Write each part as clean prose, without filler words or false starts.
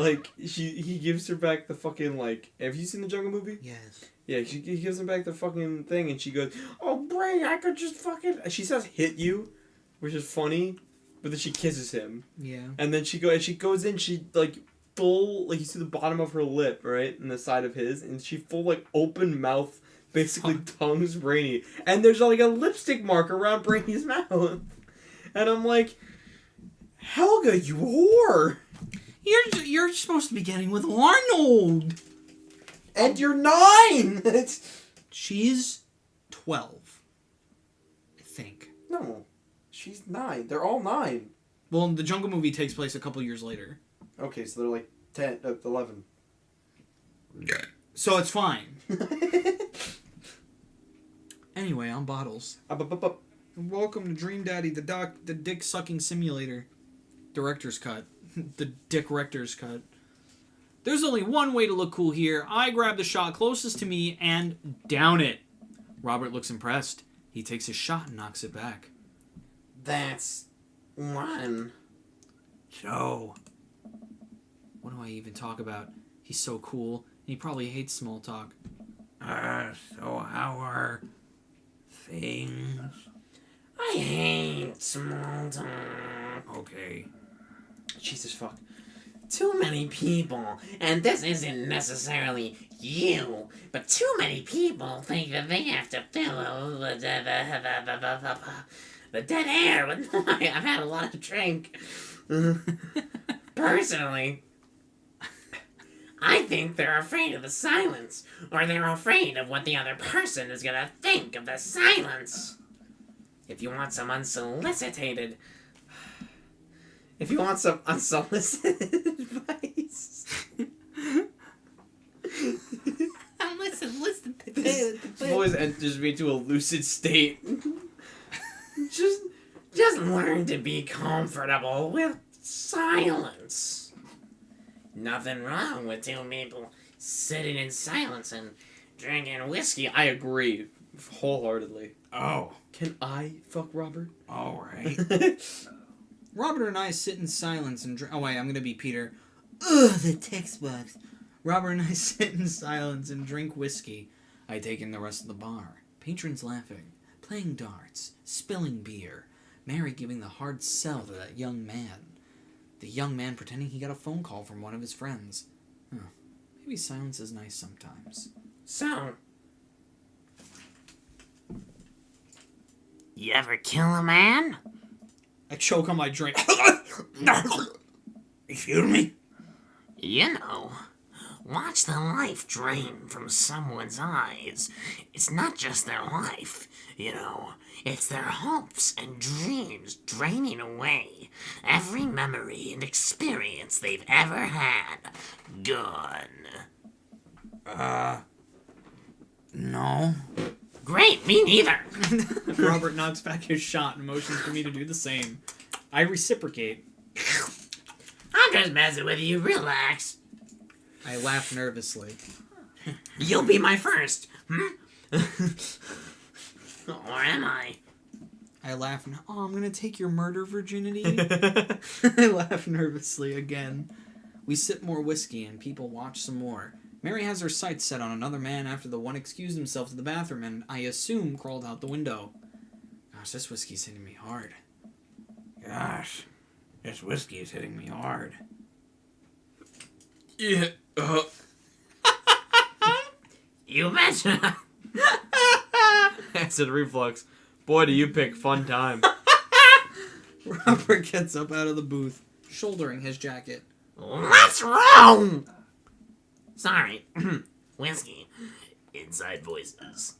like, he gives her back the fucking, like... Have you seen the Jungle movie? Yes. Yeah, he gives her back the fucking thing, and she goes, "Oh, Bray, I could just fucking..." She says, "hit you," which is funny, but then she kisses him. Yeah. And then she goes in, she, like, full... Like, you see the bottom of her lip, right? And the side of his, and she full, like, open mouth... Basically tongues Brainy. And there's like a lipstick mark around Brainy's mouth. And I'm like, Helga, you whore! You're supposed to be getting with Arnold! And you're 9! She's 12. I think. No. She's 9. They're all 9. Well, the Jungle movie takes place a couple years later. Okay, so they're like 10, 11. So it's fine. Anyway, on Bottles. Welcome to Dream Daddy, the dick sucking simulator. Director's cut. The Dick-rector's cut. There's only one way to look cool here. I grab the shot closest to me and down it. Robert looks impressed. He takes his shot and knocks it back. That's 1. So, what do I even talk about? He's so cool, and he probably hates small talk. So how are things? I hate small talk. Okay. Jesus fuck. Too many people, and this isn't necessarily you, but too many people think that they have to fill the dead air with I've had a lot of drink. Personally, I think they're afraid of the silence, or they're afraid of what the other person is gonna think of the silence. If you want some unsolicited advice. Listen. This voice enters me to a lucid state. Just learn to be comfortable with silence. Nothing wrong with 2 people sitting in silence and drinking whiskey. I agree wholeheartedly. Oh. Can I fuck Robert? All right. Robert and I sit in silence and drink... Oh, wait, I'm going to be Peter. Ugh, the textbooks. Robert and I sit in silence and drink whiskey. I take in the rest of the bar. Patrons laughing, playing darts, spilling beer. Mary giving the hard sell to that young man. The young man pretending he got a phone call from one of his friends. Maybe silence is nice sometimes. So, you ever kill a man? I choke on my drink. Excuse me? You know, watch the life drain from someone's eyes. It's not just their life, you know. It's their hopes and dreams draining away. Every memory and experience they've ever had. Gone. No. Great, me neither. Robert knocks back his shot and motions for me to do the same. I reciprocate. I'm just messing with you, relax. I laugh nervously. You'll be my first, Or am I? I laugh and, I'm gonna take your murder virginity. I laugh nervously again. We sip more whiskey and people watch some more. Mary has her sights set on another man after the one excused himself to the bathroom and, I assume, crawled out the window. Gosh, this whiskey's hitting me hard. Gosh, this whiskey is hitting me hard. Yeah. You betcha. Acid reflux. Boy, do you pick fun time. Robert gets up out of the booth, shouldering his jacket. What's wrong? Sorry. Whiskey. Inside voices.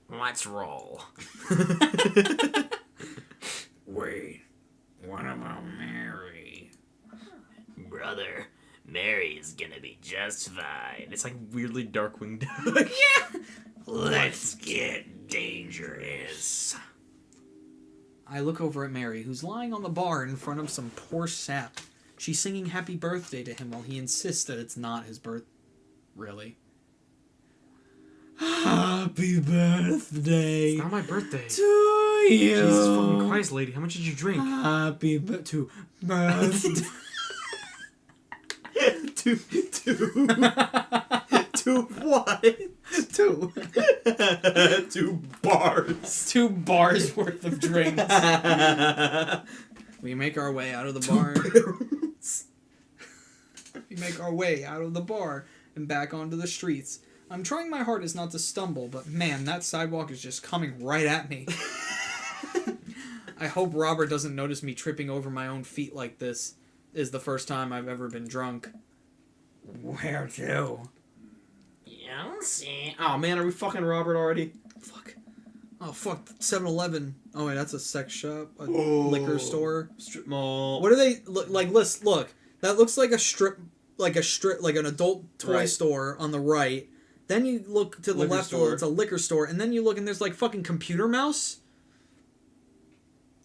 Let's roll. Wait, what about Mary? Brother, Mary's gonna be just fine. It's like weirdly Darkwing Duck. Yeah. Let's get dangerous. I look over at Mary, who's lying on the bar in front of some poor sap. She's singing happy birthday to him while he insists that it's not his birth. Really? Happy birthday. It's not my birthday. To you. Jesus fucking Christ, lady. How much did you drink? Happy birthday. To what? 2. 2 bars. 2 bars worth of drinks. We make our way out of the bar. We make our way out of the bar and back onto the streets. I'm trying my hardest not to stumble, but man, that sidewalk is just coming right at me. I hope Robert doesn't notice me tripping over my own feet like this. Is the first time I've ever been drunk. Where to? You'll see. Oh man, are we fucking Robert already? Fuck. Oh fuck, 7-Eleven. Oh wait, that's a sex shop, a liquor store. Strip mall. What are they like? Look. That looks like like an adult toy store on the right. Then you look to the Liquor left, store. it's a liquor store, and then you look and there's like fucking Computer Mouse.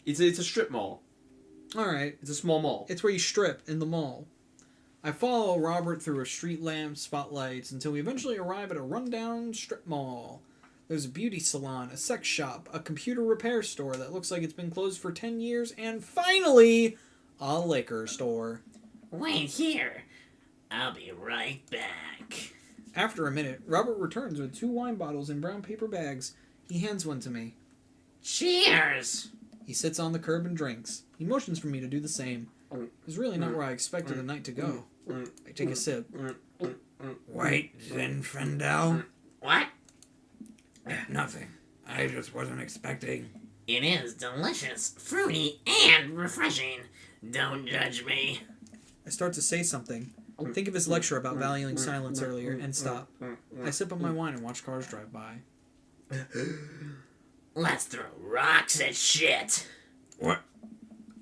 It's a strip mall. All right, It's a small mall. it's where you strip in the mall. I follow Robert through a street lamp spotlights until we eventually arrive at a rundown strip mall. There's a beauty salon, a sex shop, a computer repair store that looks like it's been closed for 10 years, and finally, a liquor store. Wait here. I'll be right back. After a minute, Robert returns with 2 wine bottles in brown paper bags. He hands one to me. Cheers! He sits on the curb and drinks. He motions for me to do the same. It's really not where I expected the night to go. I take a sip. Wait, Zinfandel? What? Nothing. I just wasn't expecting. It is delicious, fruity, and refreshing. Don't judge me. I start to say something. Think of his lecture about valuing silence earlier, and stop. I sip on my wine and watch cars drive by. Let's throw rocks at shit. What?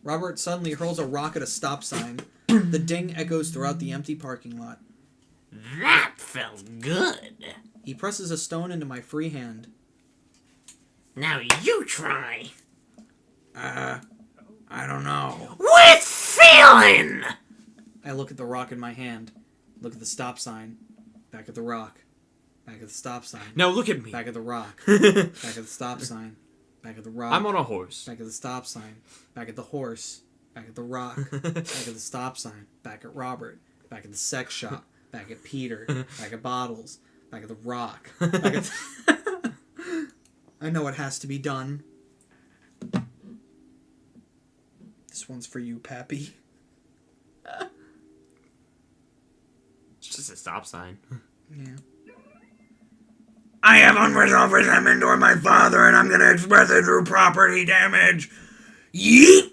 Robert suddenly hurls a rock at a stop sign. The ding echoes throughout the empty parking lot. That felt good. He presses a stone into my free hand. Now you try. I don't know. With feeling! I look at the rock in my hand. Look at the stop sign. Back at the rock. Back at the stop sign. Now look at me. Back at the rock. Back at the stop sign. Back at the rock. I'm on a horse. Back at the stop sign. Back at the horse. Back at the rock. Back at the stop sign. Back at Robert. Back at the sex shop. Back at Peter. Back at bottles. Back at the rock. Back at the I know it has to be done. This one's for you, Pappy. It's just a stop sign. Yeah. I have unresolved resentment toward my father, and I'm gonna express it through property damage. Yeet!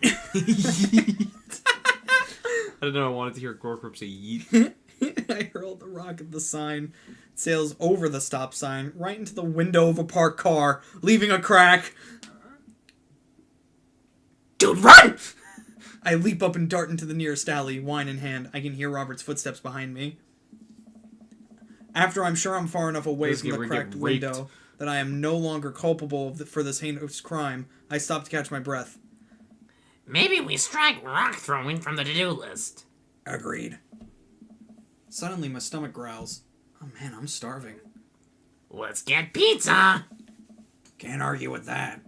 I don't know, I wanted to hear Gorkrip say yeet. I hurled the rock at the sign. It sails over the stop sign, right into the window of a parked car, leaving a crack. Dude, run! I leap up and dart into the nearest alley, wine in hand. I can hear Robert's footsteps behind me. After I'm sure I'm far enough away from the cracked window that I am no longer culpable for this heinous crime, I stop to catch my breath. Maybe we strike rock throwing from the to-do list. Agreed. Suddenly my stomach growls. Oh man, I'm starving. Let's get pizza! Can't argue with that.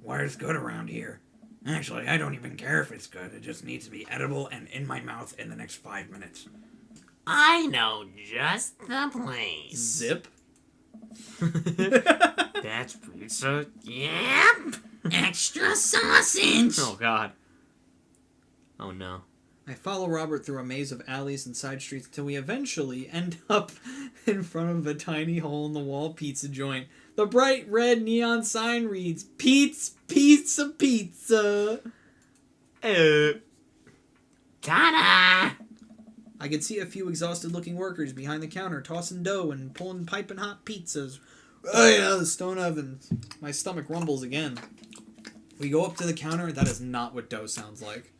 Water's good around here. Actually, I don't even care if it's good. It just needs to be edible and in my mouth in the next 5 minutes. I know just the place. Zip. That's pizza. Yep! Extra sausage! Oh god. Oh no. I follow Robert through a maze of alleys and side streets until we eventually end up in front of a tiny hole-in-the-wall pizza joint. The bright red neon sign reads, Pete's Pizza Pizza. Ta-da! I could see a few exhausted-looking workers behind the counter tossing dough and pulling piping hot pizzas. Oh yeah, the stone ovens. My stomach rumbles again. We go up to the counter. That is not what dough sounds like.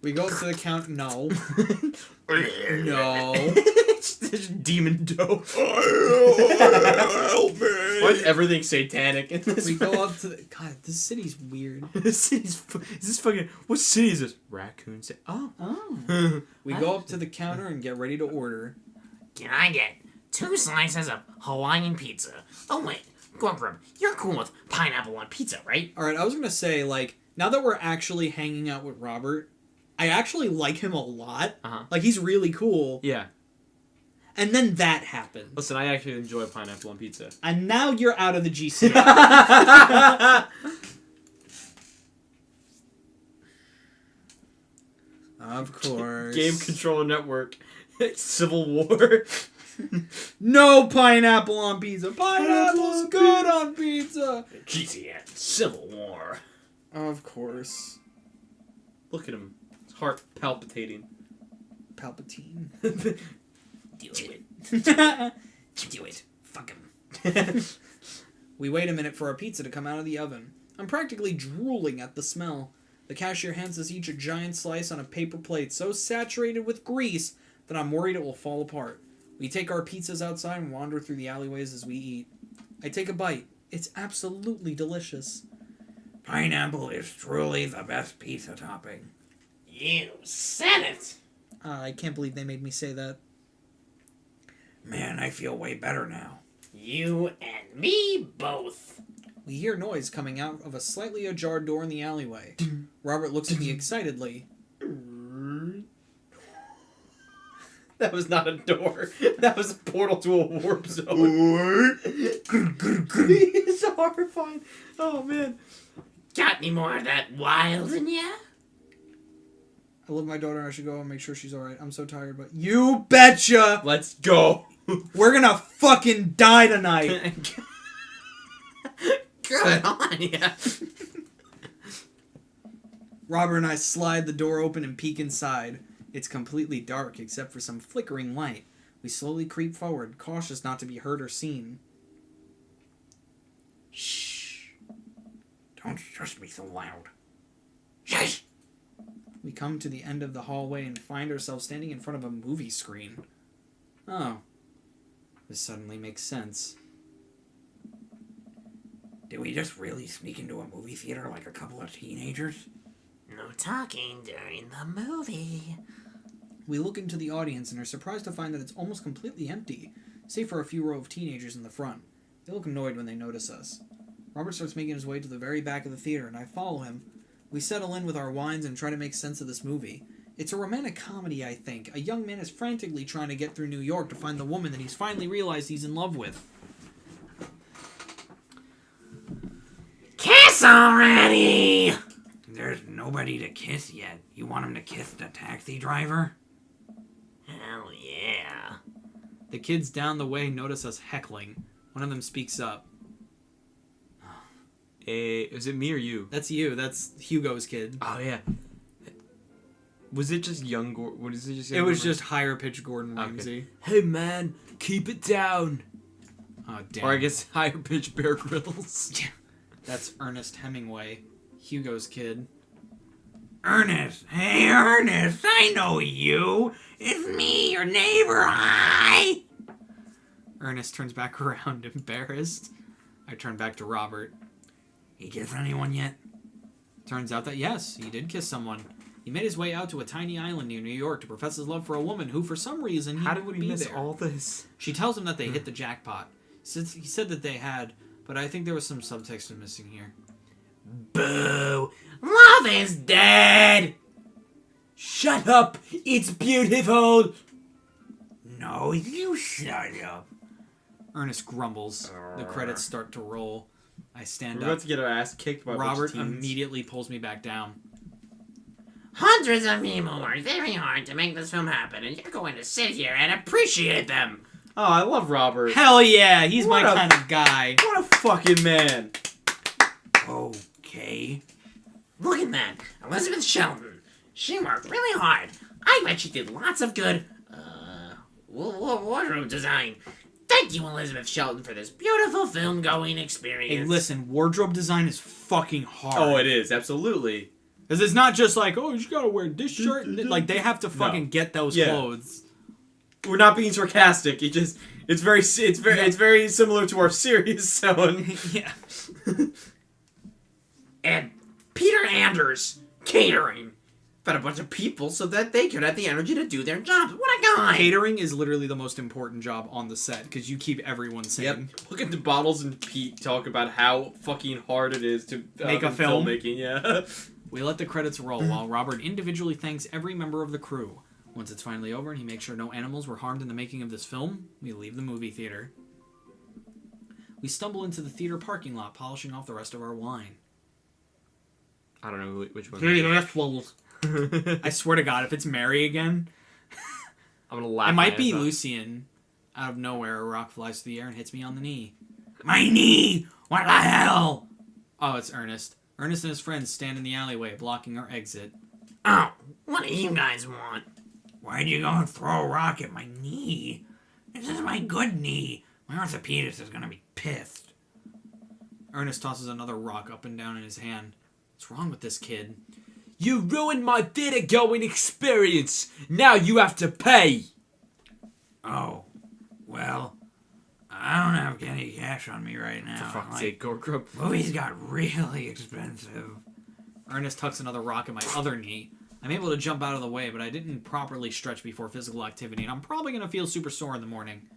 We go up to the counter. No. No. It's just demon dough. Why is everything satanic in this? We go up to the... God, this city's weird. This city's... Is this fucking... What city is this? Raccoon City. Oh. Oh. We go up to the counter and get ready to order. Can I get 2 slices of Hawaiian pizza? Oh wait, Gorkrip, you're cool with pineapple on pizza, right? Alright, I was gonna say, like, now that we're actually hanging out with Robert, I actually like him a lot. Uh-huh. Like, he's really cool. Yeah. And then that happened. Listen, I actually enjoy pineapple on pizza. And now you're out of the GCA. Of course. Game Controller Network. Civil War. No pineapple on pizza. Pineapple's good on pizza. GCN. Civil War. Of course. Look at him. His heart palpitating. Palpatine. Do it. Do it. Fuck him. We wait a minute for our pizza to come out of the oven. I'm practically drooling at the smell. The cashier hands us each a giant slice on a paper plate so saturated with grease that I'm worried it will fall apart. We take our pizzas outside and wander through the alleyways as we eat. I take a bite. It's absolutely delicious. Pineapple is truly the best pizza topping. You said it. I can't believe they made me say that. Man, I feel way better now. You and me both. We hear noise coming out of a slightly ajar door in the alleyway. Robert looks at me excitedly. That was not a door. That was a portal to a warp zone. It's horrifying. Oh, man. Got any more of that wild in ya? I love my daughter. I should go and make sure she's alright. I'm so tired, but you betcha! Let's go. We're gonna fucking die tonight! Good on ya. Robert and I slide the door open and peek inside. It's completely dark except for some flickering light. We slowly creep forward, cautious not to be heard or seen. Shh. Don't just be so loud. Shush. We come to the end of the hallway and find ourselves standing in front of a movie screen. Oh. This suddenly makes sense. Did we just really sneak into a movie theater like a couple of teenagers? No talking during the movie. We look into the audience and are surprised to find that it's almost completely empty, save for a few row of teenagers in the front. They look annoyed when they notice us. Robert starts making his way to the very back of the theater, and I follow him. We settle in with our wines and try to make sense of this movie. It's a romantic comedy, I think. A young man is frantically trying to get through New York to find the woman that he's finally realized he's in love with. Kiss already! There's nobody to kiss yet. You want him to kiss the taxi driver? Hell yeah. The kids down the way notice us heckling. One of them speaks up. Is it me or you? That's you. That's Hugo's kid. Oh, yeah. Was it just young Gordon? What is it just? It was just higher pitched Gordon Ramsay. Hey, man, keep it down. Oh, damn. Or I guess higher pitched Bear Grylls. That's Ernest Hemingway. Hugo's kid. Ernest! Hey, Ernest! I know you! It's me, your neighbor! Hi! Ernest turns back around, embarrassed. I turn back to Robert. He kiss anyone yet? Turns out that yes, he did kiss someone. He made his way out to a tiny island near New York to profess his love for a woman who, for some reason, How did would we be miss there. all this? She tells him that they hit the jackpot. He said that they had, but I think there was some subtext missing here. Boo! Love is dead! Shut up! It's beautiful! No, you shut up. Ernest grumbles. The credits start to roll. I stand We're up. about to get our ass kicked by Robert a bunch of teens. immediately pulls me back down. Hundreds of people worked very hard to make this film happen, and you're going to sit here and appreciate them. Oh, I love Robert. Hell yeah, he's What my a- kind of guy. What a fucking man. Okay. Look at that, Elizabeth Shelton. She worked really hard. I bet she did lots of good, wardrobe design. Thank you, Elizabeth Shelton, for this beautiful film-going experience. Hey, listen, wardrobe design is fucking hard. Oh, it is, absolutely. Because it's not just like, oh, you gotta wear this shirt. Like, they have to fucking get those Yeah. clothes. We're not being sarcastic. It's very similar to our serious tone. Yeah. And Peter Anders, catering. Fed a bunch of people so that they could have the energy to do their jobs. What a guy! Catering is literally the most important job on the set because you keep everyone sane. Yep. Look at the Bottles and Pete talk about how fucking hard it is to Make a film? Filmmaking, yeah. We let the credits roll while Robert individually thanks every member of the crew. Once it's finally over and he makes sure no animals were harmed in the making of this film, we leave the movie theater. We stumble into the theater parking lot, polishing off the rest of our wine. I don't know which one. I swear to God, if it's Mary again, I'm gonna laugh. it might be Lucian. Out of nowhere, a rock flies through the air and hits me on the knee. My knee! What the hell? Oh, it's Ernest. Ernest and his friends stand in the alleyway, blocking our exit. Oh, what do you guys want? Why'd you go and throw a rock at my knee? This is my good knee. My orthopedist is gonna be pissed. Ernest tosses another rock up and down in his hand. What's wrong with this kid? You ruined my theater going experience. Now you have to pay. Oh, well, I don't have any cash on me right now. For fuck's sake, Game Grumps. Movies got really expensive. Ernest tucks another rock at my other knee. I'm able to jump out of the way, but I didn't properly stretch before physical activity, and I'm probably going to feel super sore in the morning.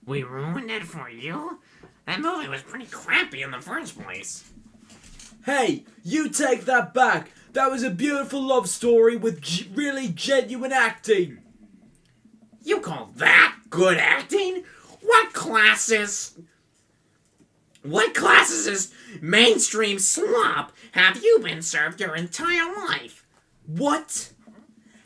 We ruined it for you? That movie was pretty crappy in the first place. Hey, you take that back. That was a beautiful love story with really genuine acting. You call that good acting? What classist mainstream slop have you been served your entire life? What?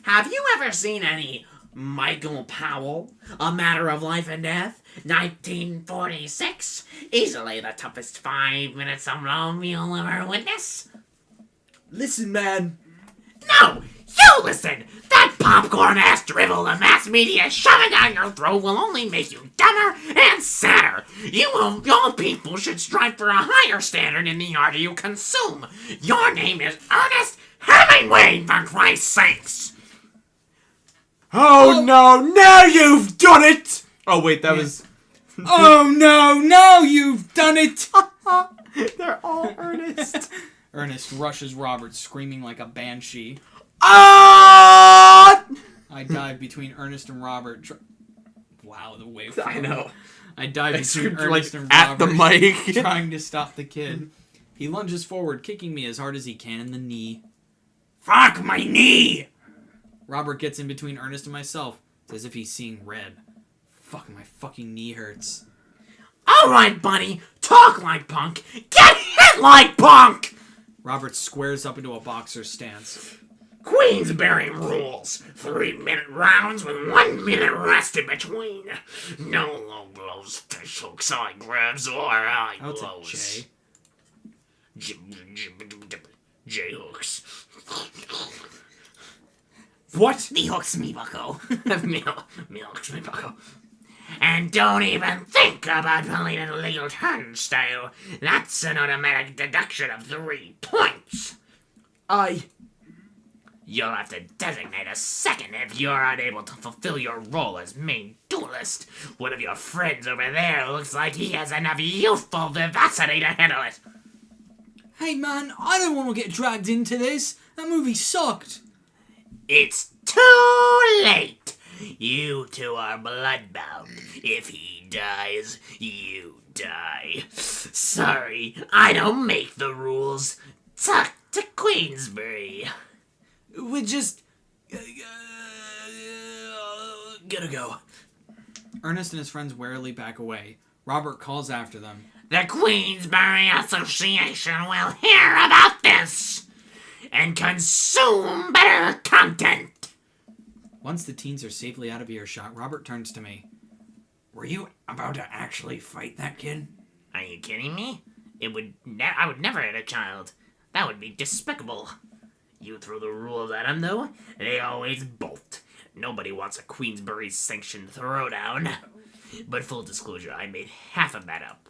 Have you ever seen any Michael Powell, A Matter of Life and Death, 1946? Easily the toughest 5 minutes of love you'll ever witness. Listen, man. No! You listen! That popcorn-ass drivel the mass media is shoving down your throat will only make you dumber and sadder. Your people should strive for a higher standard in the art you consume. Your name is Ernest Hemingway, for Christ's sakes! Oh no, now you've done it! Oh wait, that was... Oh no, now you've done it! They're all Ernest. Ernest rushes Robert, screaming like a banshee. Ah! I dive between Ernest and Robert. Wow, the waveform. I know. I dive between screamed, Ernest like, and at Robert, the mic. trying to stop the kid. He lunges forward, kicking me as hard as he can in the knee. Fuck my knee! Robert gets in between Ernest and myself. It's as if he's seeing red. Fuck, my fucking knee hurts. Alright, buddy, talk like punk, get hit like punk! Robert squares up into a boxer stance. Queensberry rules. 3-minute rounds with 1 minute rest in between. No low blows, fish hooks, eye grabs, or eye I'll blows. take J. J hooks. What? Me hooks me bucko. me hooks me bucko. And don't even think about pulling an illegal turnstile. That's an automatic deduction of 3 points. You'll have to designate a second if you're unable to fulfill your role as main duelist. One of your friends over there looks like he has enough youthful vivacity to handle it. Hey man, I don't want to get dragged into this. That movie sucked. It's too late. You two are bloodbound. If he dies, you die. Sorry, I don't make the rules. Talk to Queensberry. We're just... gotta go. Ernest and his friends warily back away. Robert calls after them. The Queensberry Association will hear about this and consume better content. Once the teens are safely out of earshot, Robert turns to me. Were you about to actually fight that kid? Are you kidding me? I would never hit a child. That would be despicable. You throw the rules at them, though, they always bolt. Nobody wants a Queensberry sanctioned throwdown. But full disclosure, I made half of that up.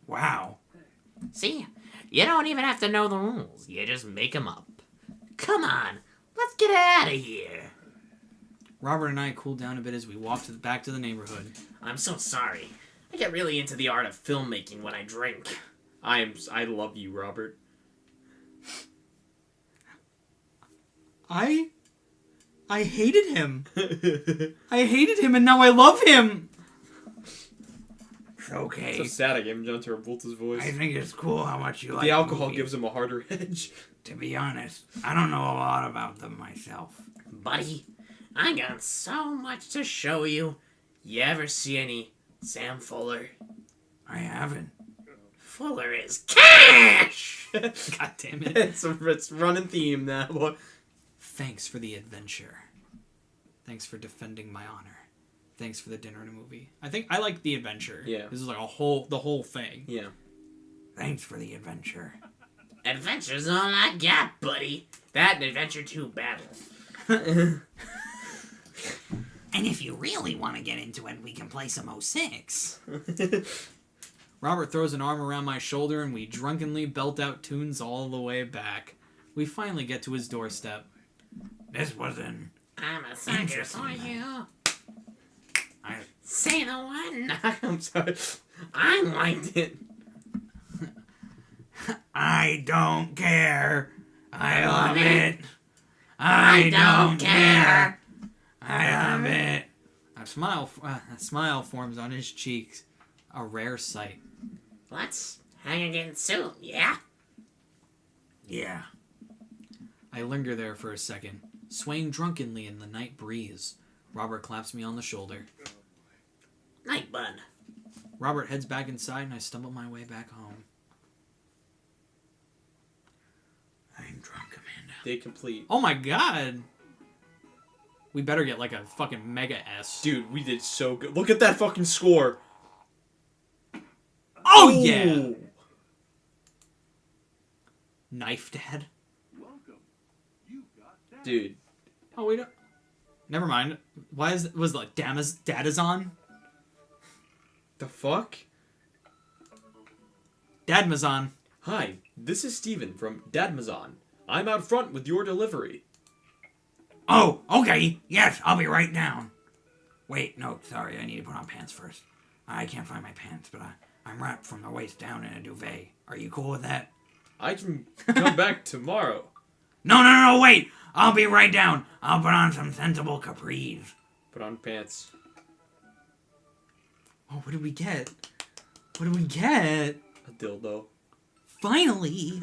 Wow. See? You don't even have to know the rules. You just make them up. Come on, let's get out of here. Robert and I cool down a bit as we walk back to the neighborhood. I'm so sorry. I get really into the art of filmmaking when I drink. I love you, Robert. I hated him. I hated him and now I love him. okay. So sad I gave him John Travolta's voice. I think it's cool how much you like The alcohol movies. gives him a harder edge. To be honest, I don't know a lot about them myself. Buddy, I got so much to show you. You ever see any Sam Fuller? I haven't. Fuller is cash! God damn it. It's running theme now. Boy. Thanks for the adventure. Thanks for defending my honor. Thanks for the dinner and a movie. I think I like the adventure. Yeah. This is like the whole thing. Yeah. Thanks for the adventure. Adventure's all I got, buddy. That and Adventure 2 Battle. And if you really want to get into it, we can play some 06. Robert throws an arm around my shoulder and we drunkenly belt out tunes all the way back. We finally get to his doorstep. This was an... I'm a sucker Interesting, for man. you. I, Say the one. I'm sorry. I liked it. I don't care. I love it. I don't care. I love it. A smile forms on his cheeks. A rare sight. Let's hang again soon, yeah? Yeah. I linger there for a second, swaying drunkenly in the night breeze. Robert claps me on the shoulder. Night, bud. Robert heads back inside and I stumble my way back home. I'm drunk, Amanda. Day complete. Oh my god! We better get like a fucking mega S. Dude, we did so good. Look at that fucking score. Oh yeah! Ooh. Knife Dad? Dude. Oh, we don't... Never mind. Why was like Dadazon? The fuck? Dadmazon. Hi, this is Steven from Dadmazon. I'm out front with your delivery. Oh, okay. Yes, I'll be right down. Wait, no, sorry. I need to put on pants first. I can't find my pants, but I'm wrapped from the waist down in a duvet. Are you cool with that? I can come back tomorrow. No, wait. I'll be right down. I'll put on some sensible capris. Put on pants. Oh, what did we get? What did we get? A dildo. Finally!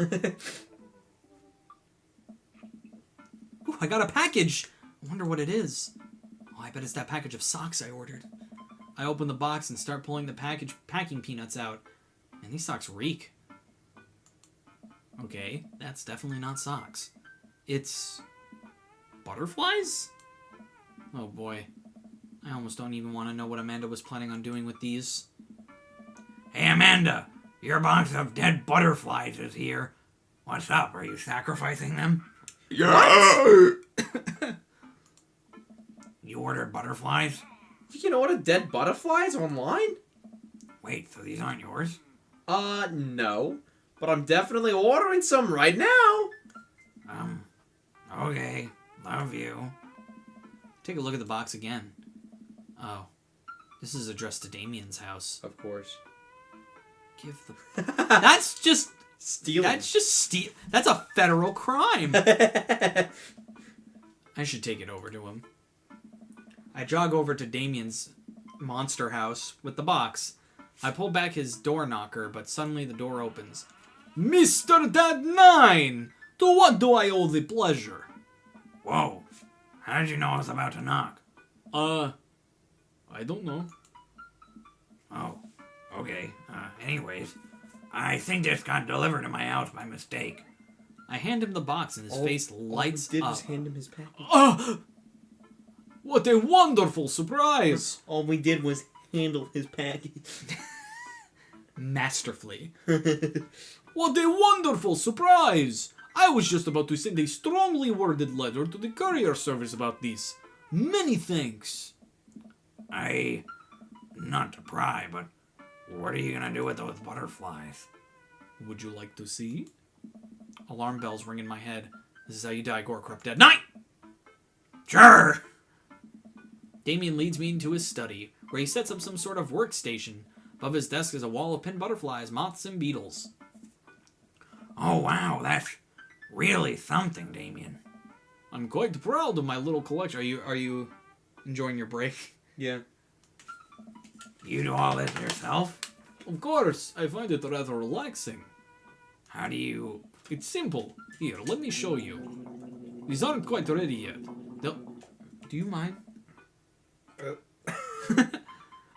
Ooh, I got a package! I wonder what it is. Oh, I bet it's that package of socks I ordered. I open the box and start pulling the packing peanuts out. And these socks reek. Okay, that's definitely not socks. It's... butterflies? Oh boy. I almost don't even want to know what Amanda was planning on doing with these. Hey, Amanda. Your box of dead butterflies is here. What's up? Are you sacrificing them? Yeah. You ordered butterflies? You can order dead butterflies online? Wait, so these aren't yours? No. But I'm definitely ordering some right now. Okay. Love you. Take a look at the box again. Oh. This is addressed to Damien's house. Of course. Give the... That's just... Stealing. That's just That's a federal crime. I should take it over to him. I jog over to Damien's monster house with the box. I pull back his door knocker, but suddenly the door opens. Mr. Dad 9! To what do I owe the pleasure? Whoa. How did you know I was about to knock? I don't know. Oh. Okay. Anyways. I think this got delivered to my house by mistake. I hand him the box and his face lights all we did up. was hand him his package. What a wonderful surprise! All we did was handle his package. Masterfully. What a wonderful surprise! I was just about to send a strongly worded letter to the courier service about this. Many thanks. Not to pry, but what are you gonna do with those butterflies? Would you like to see? Alarm bells ring in my head. This is how you die, Gore Corrupt Dead. Night! Sure! Damien leads me into his study, where he sets up some sort of workstation. Above his desk is a wall of pinned butterflies, moths, and beetles. Oh, wow, that's really something, Damien. I'm quite proud of my little collection. Are you enjoying your break? Yeah. You do all this yourself? Of course, I find it rather relaxing. How do you... It's simple. Here, let me show you. These aren't quite ready yet. They'll... Do you mind?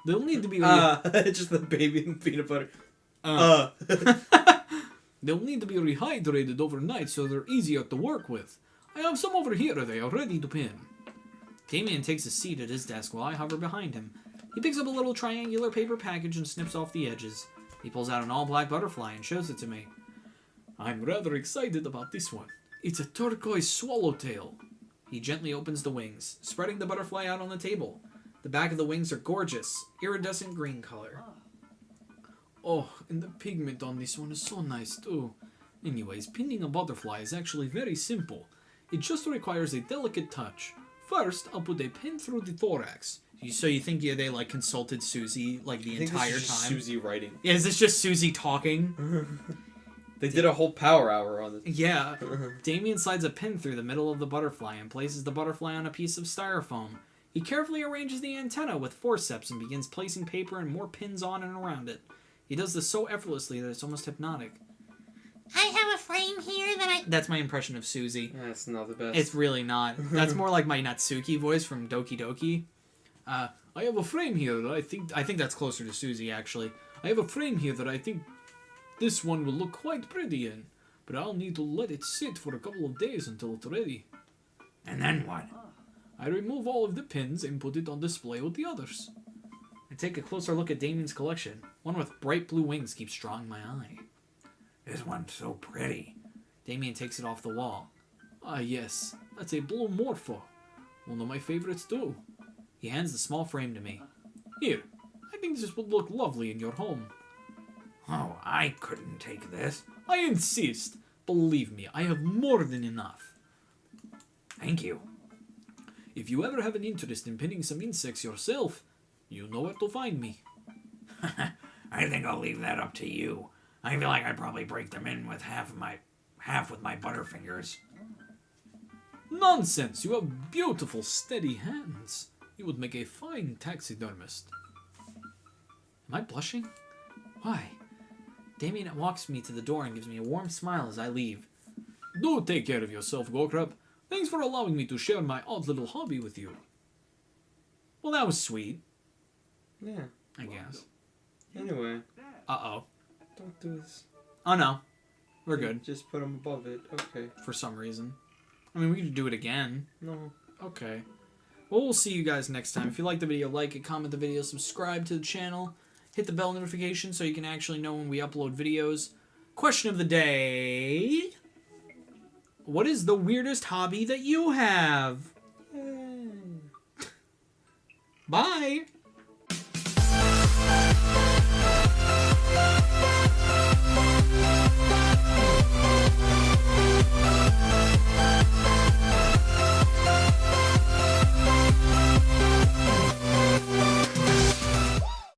They'll need to be... Just the baby and peanut butter. They'll need to be rehydrated overnight so they're easier to work with. I have some over here. They are ready to pin. Damien takes a seat at his desk while I hover behind him. He picks up a little triangular paper package and snips off the edges. He pulls out an all-black butterfly and shows it to me. I'm rather excited about this one. It's a turquoise swallowtail. He gently opens the wings, spreading the butterfly out on the table. The back of the wings are gorgeous, iridescent green color. Oh, and the pigment on this one is so nice too. Anyways, pinning a butterfly is actually very simple. It just requires a delicate touch. First, I'll put a pin through the thorax. So you think they like consulted Susie like the entire this is just time? Susie writing. Yeah, is this just Susie talking? They did a whole power hour on this. Yeah. Damien slides a pin through the middle of the butterfly and places the butterfly on a piece of styrofoam. He carefully arranges the antenna with forceps and begins placing paper and more pins on and around it. He does this so effortlessly that it's almost hypnotic. I have a frame here that I... That's my impression of Susie. That's not the best. It's really not. That's more like my Natsuki voice from Doki Doki. I have a frame here that I think that's closer to Susie, actually. I have a frame here that I think this one will look quite pretty in, but I'll need to let it sit for a couple of days until it's ready. And then what? I remove all of the pins and put it on display with the others. I take a closer look at Damien's collection. One with bright blue wings keeps drawing my eye. This one's so pretty. Damien takes it off the wall. Ah, yes, that's a blue morpho. One of my favorites too. He hands the small frame to me. Here, I think this would look lovely in your home. Oh, I couldn't take this. I insist. Believe me, I have more than enough. Thank you. If you ever have an interest in pinning some insects yourself, you know where to find me. I think I'll leave that up to you. I feel like I'd probably break them in with half with my butterfingers. Nonsense! You have beautiful, steady hands. You would make a fine taxidermist. Am I blushing? Why? Damien walks me to the door and gives me a warm smile as I leave. Do take care of yourself, Gokrup. Thanks for allowing me to share my odd little hobby with you. Well, that was sweet. Yeah. I guess. Anyway. Uh-oh. Don't do this. Oh, no. We're good. Just put them above it. Okay. For some reason. I mean, we could do it again. No. Okay. Well, we'll see you guys next time. If you like the video, like it, comment the video, subscribe to the channel, hit the bell notification so you can actually know when we upload videos. Question of the day. What is the weirdest hobby that you have? Bye!